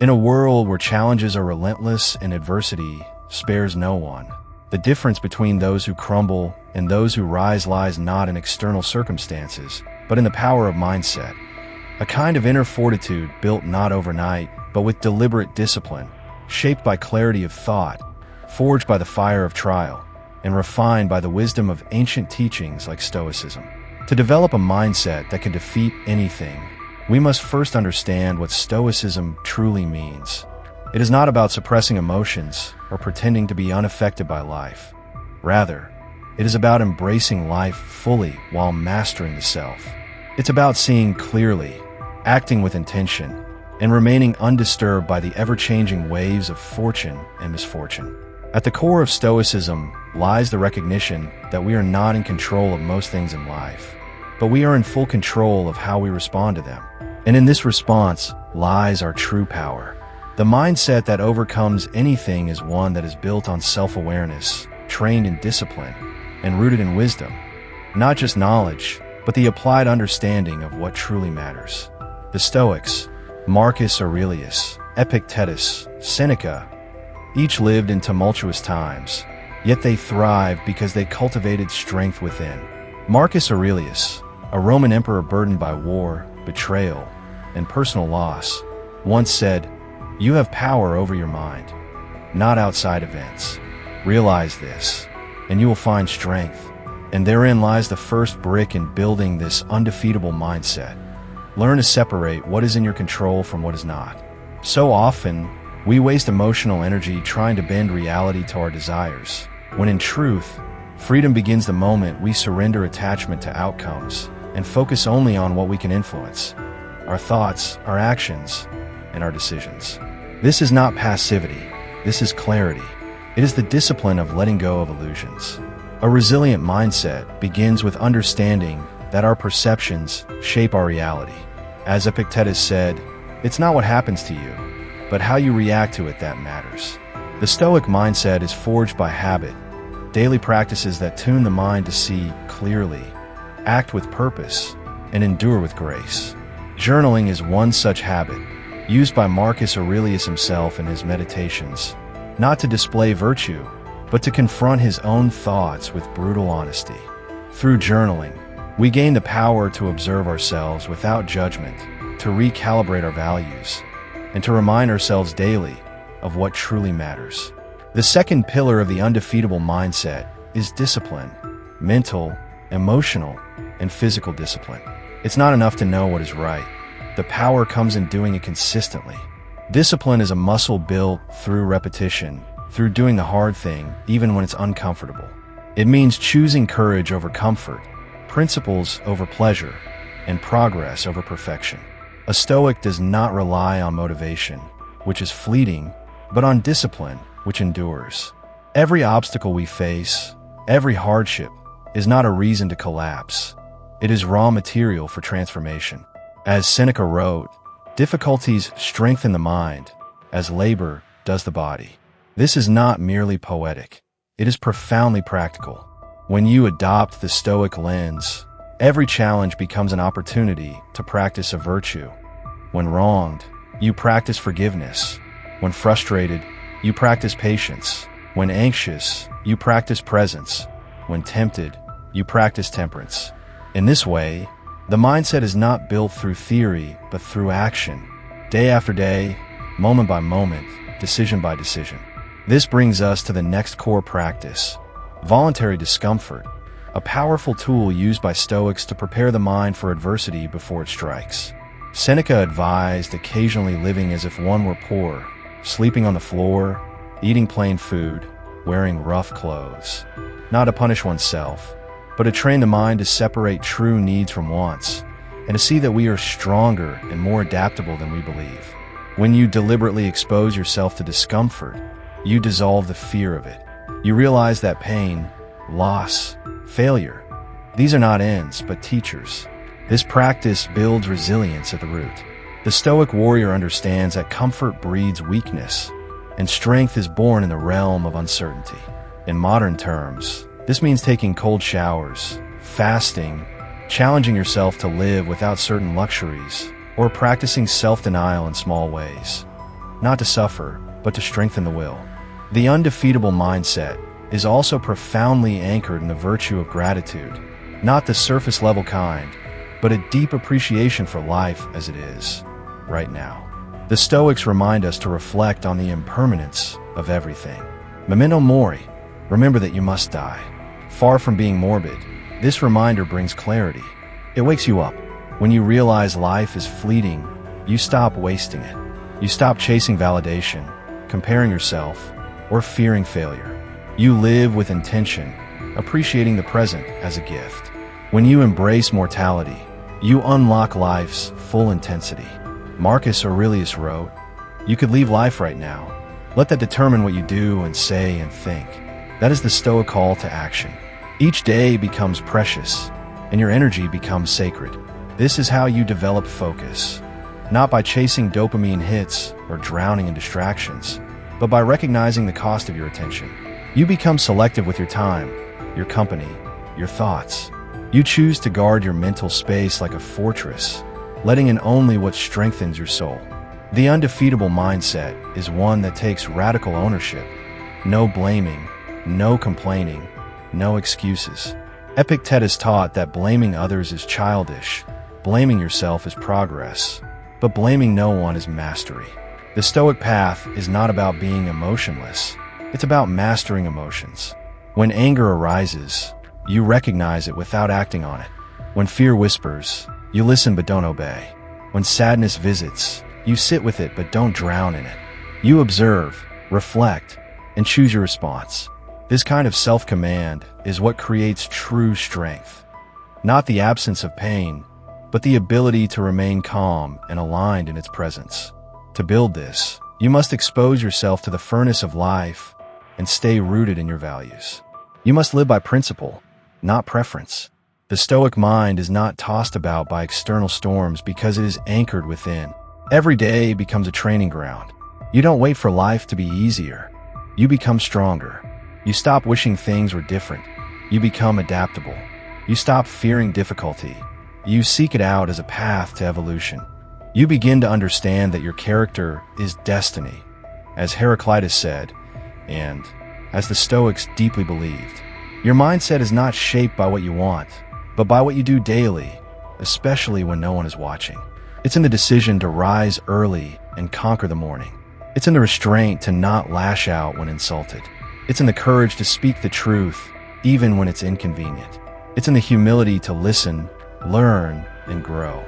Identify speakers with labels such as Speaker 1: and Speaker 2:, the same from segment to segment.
Speaker 1: In a world where challenges are relentless and adversity spares no one, the difference between those who crumble and those who rise lies not in external circumstances, but in the power of mindset. A kind of inner fortitude built not overnight, but with deliberate discipline, shaped by clarity of thought, forged by the fire of trial, and refined by the wisdom of ancient teachings like Stoicism. To develop a mindset that can defeat anything, we must first understand what Stoicism truly means. It is not about suppressing emotions or pretending to be unaffected by life. Rather, it is about embracing life fully while mastering the self. It's about seeing clearly, acting with intention, and remaining undisturbed by the ever-changing waves of fortune and misfortune. At the core of Stoicism lies the recognition that we are not in control of most things in life, but we are in full control of how we respond to them. And in this response lies our true power. The mindset that overcomes anything is one that is built on self-awareness, trained in discipline, and rooted in wisdom. Not just knowledge, but the applied understanding of what truly matters. The Stoics, Marcus Aurelius, Epictetus, Seneca, each lived in tumultuous times, yet they thrived because they cultivated strength within. Marcus Aurelius, a Roman emperor burdened by war, betrayal, and personal loss, once said, "You have power over your mind, not outside events. Realize this, and you will find strength." And therein lies the first brick in building this undefeatable mindset. Learn to separate what is in your control from what is not. So often, we waste emotional energy trying to bend reality to our desires, when in truth, freedom begins the moment we surrender attachment to outcomes and focus only on what we can influence: our thoughts, our actions, and our decisions. This is not passivity. This is clarity. It is the discipline of letting go of illusions. A resilient mindset begins with understanding that our perceptions shape our reality. As Epictetus said, "It's not what happens to you, but how you react to it that matters." The Stoic mindset is forged by habit, daily practices that tune the mind to see clearly, act with purpose, and endure with grace. Journaling is one such habit, used by Marcus Aurelius himself in his Meditations, not to display virtue, but to confront his own thoughts with brutal honesty. Through journaling, we gain the power to observe ourselves without judgment, to recalibrate our values, and to remind ourselves daily of what truly matters. The second pillar of the undefeatable mindset is discipline: mental, emotional, and physical discipline. It's not enough to know what is right. The power comes in doing it consistently. Discipline is a muscle built through repetition, through doing the hard thing even when it's uncomfortable. It means choosing courage over comfort, principles over pleasure, and progress over perfection. A Stoic does not rely on motivation, which is fleeting, but on discipline, which endures. Every obstacle we face, every hardship, is not a reason to collapse. It is raw material for transformation. As Seneca wrote, "Difficulties strengthen the mind, as labor does the body." This is not merely poetic. It is profoundly practical. When you adopt the Stoic lens, every challenge becomes an opportunity to practice a virtue. When wronged, you practice forgiveness. When frustrated, you practice patience. When anxious, you practice presence. When tempted, you practice temperance. In this way, the mindset is not built through theory, but through action, day after day, moment by moment, decision by decision. This brings us to the next core practice: voluntary discomfort, a powerful tool used by Stoics to prepare the mind for adversity before it strikes. Seneca advised occasionally living as if one were poor, sleeping on the floor, eating plain food, wearing rough clothes, not to punish oneself, but to train the mind to separate true needs from wants, and to see that we are stronger and more adaptable than we believe. When you deliberately expose yourself to discomfort, you dissolve the fear of it. You realize that pain, loss, failure, these are not ends, but teachers. This practice builds resilience at the root. The Stoic warrior understands that comfort breeds weakness, and strength is born in the realm of uncertainty. In modern terms, this means taking cold showers, fasting, challenging yourself to live without certain luxuries, or practicing self-denial in small ways. not to suffer, but to strengthen the will. The undefeatable mindset is also profoundly anchored in the virtue of gratitude, not the surface-level kind, but a deep appreciation for life as it is, right now. The Stoics remind us to reflect on the impermanence of everything. Memento mori, remember that you must die. Far from being morbid, this reminder brings clarity. It wakes you up. When you realize life is fleeting, you stop wasting it. You stop chasing validation, comparing yourself, or fearing failure. You live with intention, appreciating the present as a gift. When you embrace mortality, you unlock life's full intensity. Marcus Aurelius wrote, "You could leave life right now. Let that determine what you do and say and think." That is the Stoic call to action. Each day becomes precious, and your energy becomes sacred. This is how you develop focus, not by chasing dopamine hits or drowning in distractions, but by recognizing the cost of your attention. You become selective with your time, your company, your thoughts. You choose to guard your mental space like a fortress, letting in only what strengthens your soul. The undefeatable mindset is one that takes radical ownership. No blaming, no complaining, no excuses. Epictetus taught that blaming others is childish, blaming yourself is progress, but blaming no one is mastery. The Stoic path is not about being emotionless, it's about mastering emotions. When anger arises, you recognize it without acting on it. When fear whispers, you listen but don't obey. When sadness visits, you sit with it but don't drown in it. You observe, reflect, and choose your response. This kind of self-command is what creates true strength. Not the absence of pain, but the ability to remain calm and aligned in its presence. To build this, you must expose yourself to the furnace of life and stay rooted in your values. You must live by principle, not preference. The Stoic mind is not tossed about by external storms because it is anchored within. Every day becomes a training ground. You don't wait for life to be easier. You become stronger. You stop wishing things were different. You become adaptable. You stop fearing difficulty. You seek it out as a path to evolution. You begin to understand that your character is destiny, as Heraclitus said, and as the Stoics deeply believed. Your mindset is not shaped by what you want, but by what you do daily, especially when no one is watching. It's in the decision to rise early and conquer the morning. It's in the restraint to not lash out when insulted. It's in the courage to speak the truth, even when it's inconvenient. It's in the humility to listen, learn, and grow.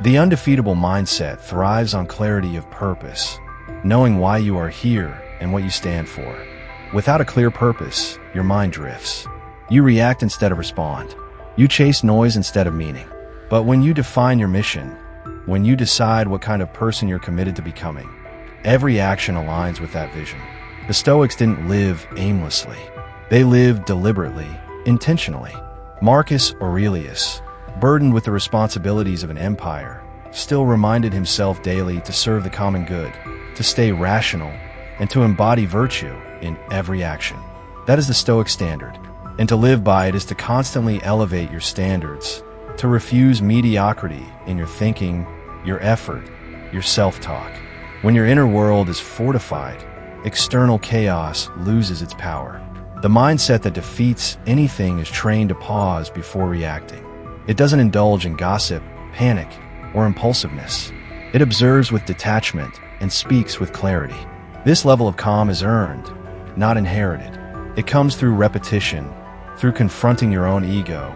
Speaker 1: The undefeatable mindset thrives on clarity of purpose, knowing why you are here and what you stand for. Without a clear purpose, your mind drifts. You react instead of respond. You chase noise instead of meaning. But when you define your mission, when you decide what kind of person you're committed to becoming, every action aligns with that vision. The Stoics didn't live aimlessly. They lived deliberately, intentionally. Marcus Aurelius, burdened with the responsibilities of an empire, still reminded himself daily to serve the common good, to stay rational, and to embody virtue in every action. That is the Stoic standard. And to live by it is to constantly elevate your standards, to refuse mediocrity in your thinking, your effort, your self-talk. When your inner world is fortified, external chaos loses its power. The mindset that defeats anything is trained to pause before reacting. It doesn't indulge in gossip, panic, or impulsiveness. It observes with detachment and speaks with clarity. This level of calm is earned, not inherited. It comes through repetition, through confronting your own ego,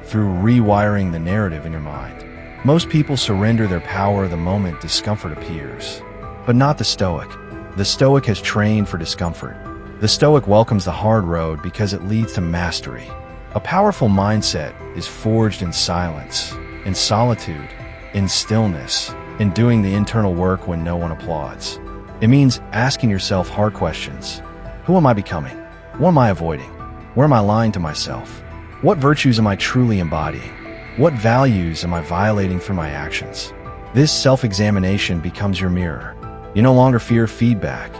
Speaker 1: through rewiring the narrative in your mind. Most people surrender their power the moment discomfort appears, but not the Stoic. The Stoic has trained for discomfort. The Stoic welcomes the hard road because it leads to mastery. A powerful mindset is forged in silence, in solitude, in stillness, in doing the internal work when no one applauds. It means asking yourself hard questions. Who am I becoming? What am I avoiding? Where am I lying to myself? What virtues am I truly embodying? What values am I violating through my actions? This self-examination becomes your mirror. You no longer fear feedback.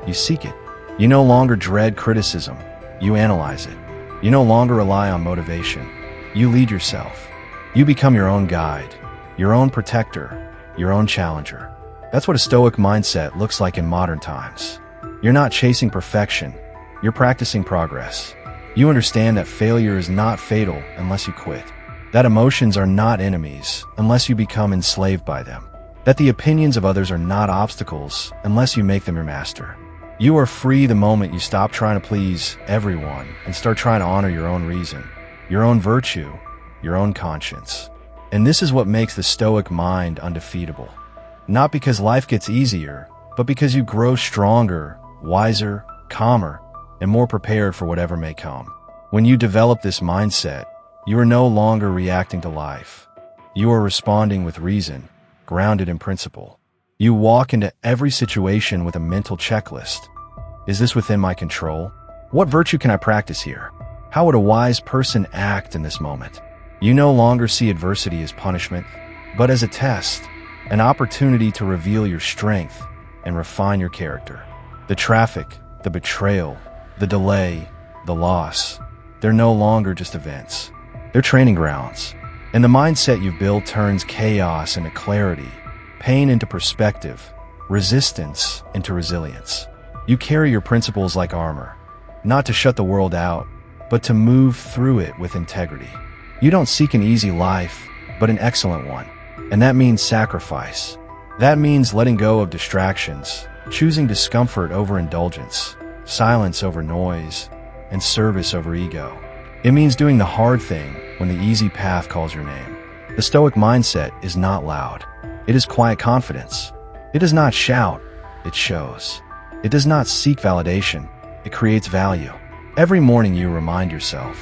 Speaker 1: You seek it. You no longer dread criticism. You analyze it. You no longer rely on motivation. You lead yourself. You become your own guide, your own protector, your own challenger. That's what a Stoic mindset looks like in modern times. You're not chasing perfection, you're practicing progress. You understand that failure is not fatal unless you quit. That emotions are not enemies unless you become enslaved by them. That the opinions of others are not obstacles unless you make them your master. You are free the moment you stop trying to please everyone and start trying to honor your own reason, your own virtue, your own conscience. And this is what makes the Stoic mind undefeatable. Not because life gets easier, but because you grow stronger, wiser, calmer, and more prepared for whatever may come. When you develop this mindset, you are no longer reacting to life. You are responding with reason, grounded in principle. You walk into every situation with a mental checklist. Is this within my control? What virtue can I practice here? How would a wise person act in this moment? You no longer see adversity as punishment, but as a test, an opportunity to reveal your strength and refine your character. The traffic, the betrayal, the delay, the loss, they're no longer just events. They're training grounds. And the mindset you've built turns chaos into clarity, pain into perspective, resistance into resilience. You carry your principles like armor, not to shut the world out, but to move through it with integrity. You don't seek an easy life, but an excellent one. And that means sacrifice. That means letting go of distractions, choosing discomfort over indulgence, silence over noise, and service over ego. It means doing the hard thing when the easy path calls your name. The Stoic mindset is not loud. It is quiet confidence. It does not shout, it shows. It does not seek validation, it creates value. Every morning you remind yourself,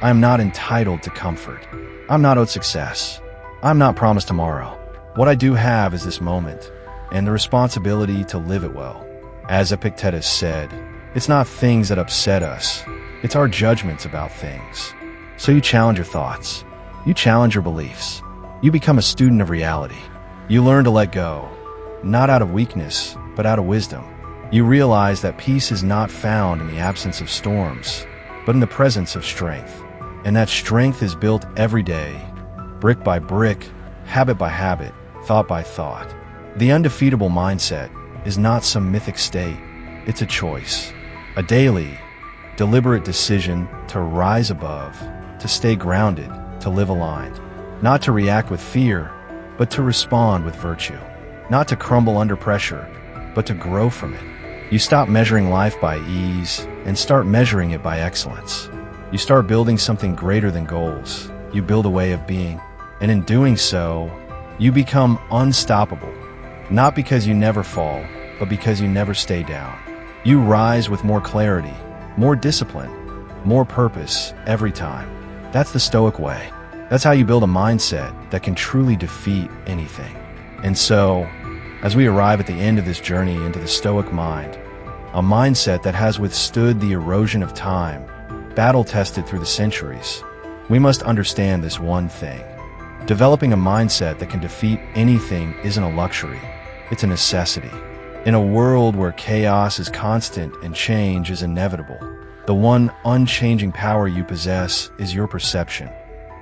Speaker 1: I am not entitled to comfort. I'm not owed success. I'm not promised tomorrow. What I do have is this moment, and the responsibility to live it well. As Epictetus said, it's not things that upset us, it's our judgments about things. So you challenge your thoughts. You challenge your beliefs. You become a student of reality. You learn to let go, not out of weakness, but out of wisdom. You realize that peace is not found in the absence of storms, but in the presence of strength. And that strength is built every day, brick by brick, habit by habit, thought by thought. The undefeatable mindset is not some mythic state. It's a choice, a daily, deliberate decision to rise above, to stay grounded, to live aligned. Not to react with fear, but to respond with virtue. Not to crumble under pressure, but to grow from it. You stop measuring life by ease and start measuring it by excellence. You start building something greater than goals. You build a way of being. And in doing so, you become unstoppable. Not because you never fall, but because you never stay down. You rise with more clarity, more discipline, more purpose every time. That's the Stoic way. That's how you build a mindset that can truly defeat anything. And so, as we arrive at the end of this journey into the Stoic mind, a mindset that has withstood the erosion of time, battle-tested through the centuries, we must understand this one thing. Developing a mindset that can defeat anything isn't a luxury, it's a necessity. In a world where chaos is constant and change is inevitable, the one unchanging power you possess is your perception,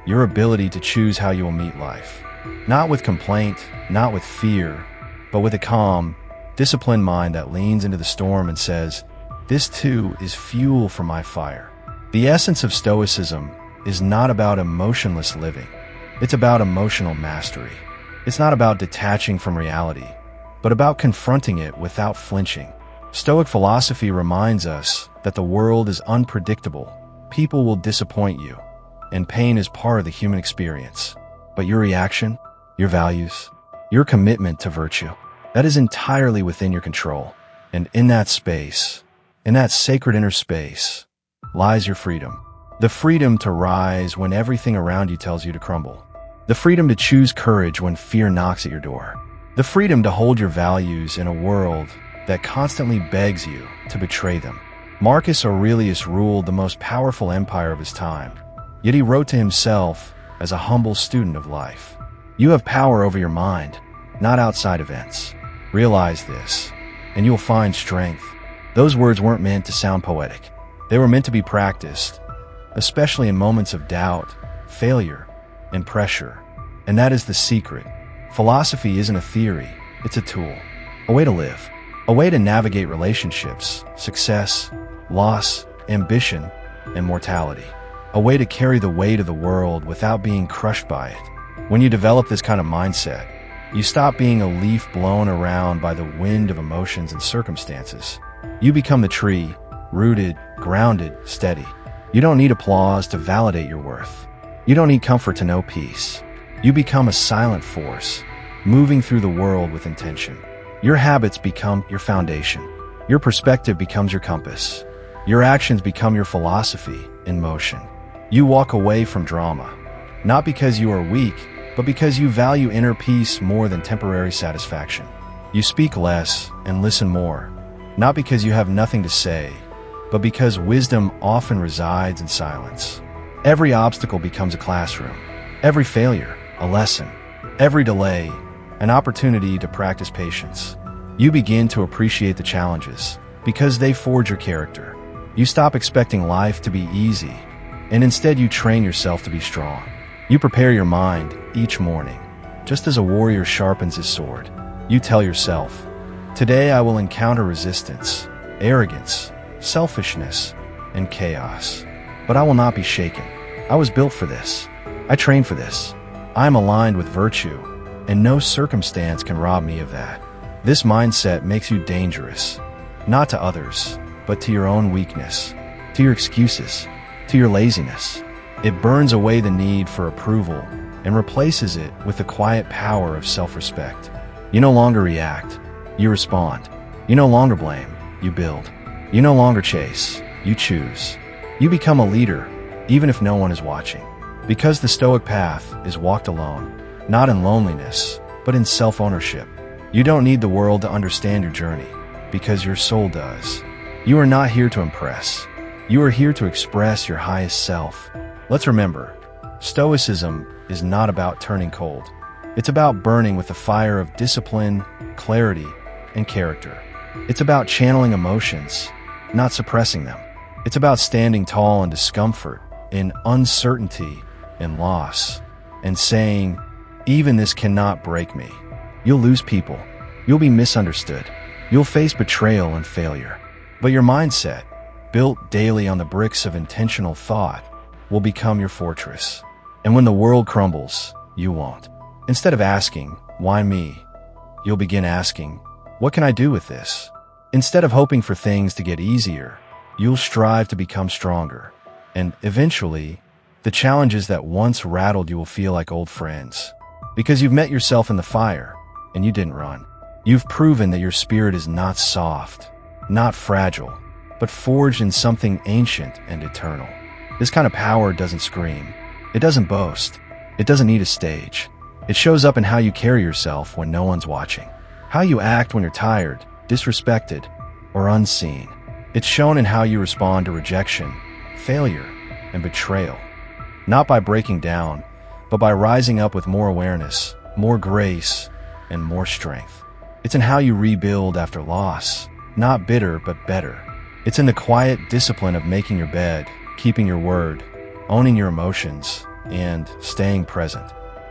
Speaker 1: your ability to choose how you will meet life. Not with complaint, not with fear, but with a calm, disciplined mind that leans into the storm and says, this too is fuel for my fire. The essence of Stoicism is not about emotionless living. It's about emotional mastery. It's not about detaching from reality, but about confronting it without flinching. Stoic philosophy reminds us that the world is unpredictable. People will disappoint you, and pain is part of the human experience. But your reaction, your values, your commitment to virtue, that is entirely within your control. And in that space, in that sacred inner space, lies your freedom. The freedom to rise when everything around you tells you to crumble. The freedom to choose courage when fear knocks at your door. The freedom to hold your values in a world that constantly begs you to betray them. Marcus Aurelius ruled the most powerful empire of his time, yet he wrote to himself as a humble student of life. You have power over your mind, not outside events. Realize this, and you'll find strength. Those words weren't meant to sound poetic. They were meant to be practiced, especially in moments of doubt, failure, and pressure. And that is the secret. Philosophy isn't a theory, It's a tool, a way to live, a way to navigate relationships, success, loss, ambition, and mortality. A way to carry the weight of the world without being crushed by it. When you develop this kind of mindset, you stop being a leaf blown around by the wind of emotions and circumstances. You become the tree, rooted, grounded, steady. You don't need applause to validate your worth. You don't need comfort to know peace. You become a silent force, moving through the world with intention. Your habits become your foundation. Your perspective becomes your compass. Your actions become your philosophy in motion. You walk away from drama, not because you are weak, but because you value inner peace more than temporary satisfaction. You speak less and listen more, not because you have nothing to say, but because wisdom often resides in silence. Every obstacle becomes a classroom. Every failure, a lesson. Every delay, an opportunity to practice patience. You begin to appreciate the challenges because they forge your character. You stop expecting life to be easy, and instead you train yourself to be strong. You prepare your mind each morning. Just as a warrior sharpens his sword, you tell yourself, "Today I will encounter resistance, arrogance, selfishness, and chaos. But I will not be shaken. I was built for this. I trained for this. I am aligned with virtue, and no circumstance can rob me of that." This mindset makes you dangerous, not to others, but to your own weakness, to your excuses, to your laziness. It burns away the need for approval and replaces it with the quiet power of self-respect. You no longer react, you respond. You no longer blame, you build. You no longer chase, you choose. You become a leader, even if no one is watching. Because the Stoic path is walked alone, not in loneliness, but in self-ownership. You don't need the world to understand your journey, because your soul does. You are not here to impress. You are here to express your highest self. Let's remember, Stoicism is not about turning cold. It's about burning with the fire of discipline, clarity, and character. It's about channeling emotions, not suppressing them. It's about standing tall in discomfort, in uncertainty, in loss, and saying, "Even this cannot break me." You'll lose people. You'll be misunderstood. You'll face betrayal and failure. But your mindset, built daily on the bricks of intentional thought, will become your fortress. And when the world crumbles, you won't. Instead of asking, "Why me?" you'll begin asking, "What can I do with this?" Instead of hoping for things to get easier, you'll strive to become stronger. And eventually, the challenges that once rattled you will feel like old friends. Because you've met yourself in the fire, and you didn't run. You've proven that your spirit is not soft, not fragile, but forged in something ancient and eternal. This kind of power doesn't scream. It doesn't boast. It doesn't need a stage. It shows up in how you carry yourself when no one's watching. How you act when you're tired, disrespected, or unseen. It's shown in how you respond to rejection, failure, and betrayal. Not by breaking down, but by rising up with more awareness, more grace, and more strength. It's in how you rebuild after loss, not bitter but better. It's in the quiet discipline of making your bed, keeping your word, owning your emotions, and staying present.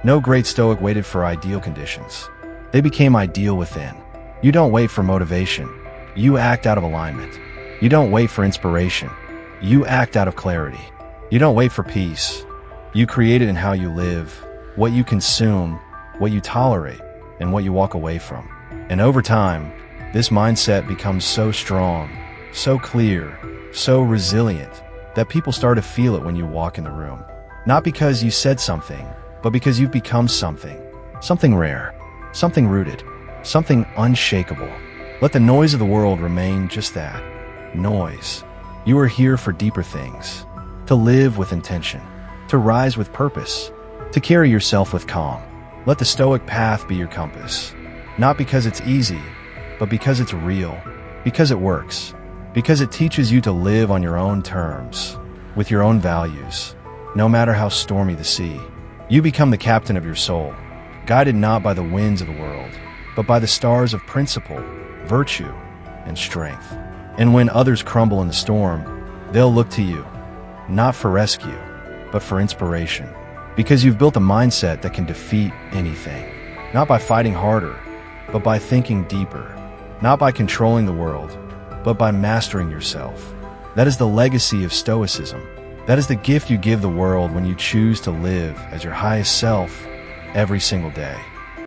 Speaker 1: No great Stoic waited for ideal conditions. They became ideal within. You don't wait for motivation. You act out of alignment. You don't wait for inspiration. You act out of clarity. You don't wait for peace. You create it in how you live, what you consume, what you tolerate, and what you walk away from. And over time, this mindset becomes so strong, so clear, so resilient, that people start to feel it when you walk in the room. Not because you said something, but because you've become something. Something rare, something rooted, something unshakable. Let the noise of the world remain just that, noise. You are here for deeper things, to live with intention, to rise with purpose, to carry yourself with calm. Let the Stoic path be your compass. Not because it's easy, but because it's real, because it works, because it teaches you to live on your own terms, with your own values, no matter how stormy the sea. You become the captain of your soul, guided not by the winds of the world, but by the stars of principle, virtue, and strength. And when others crumble in the storm, they'll look to you, not for rescue, but for inspiration. Because you've built a mindset that can defeat anything, not by fighting harder, but by thinking deeper. Not by controlling the world, but by mastering yourself. That is the legacy of Stoicism. That is the gift you give the world when you choose to live as your highest self every single day.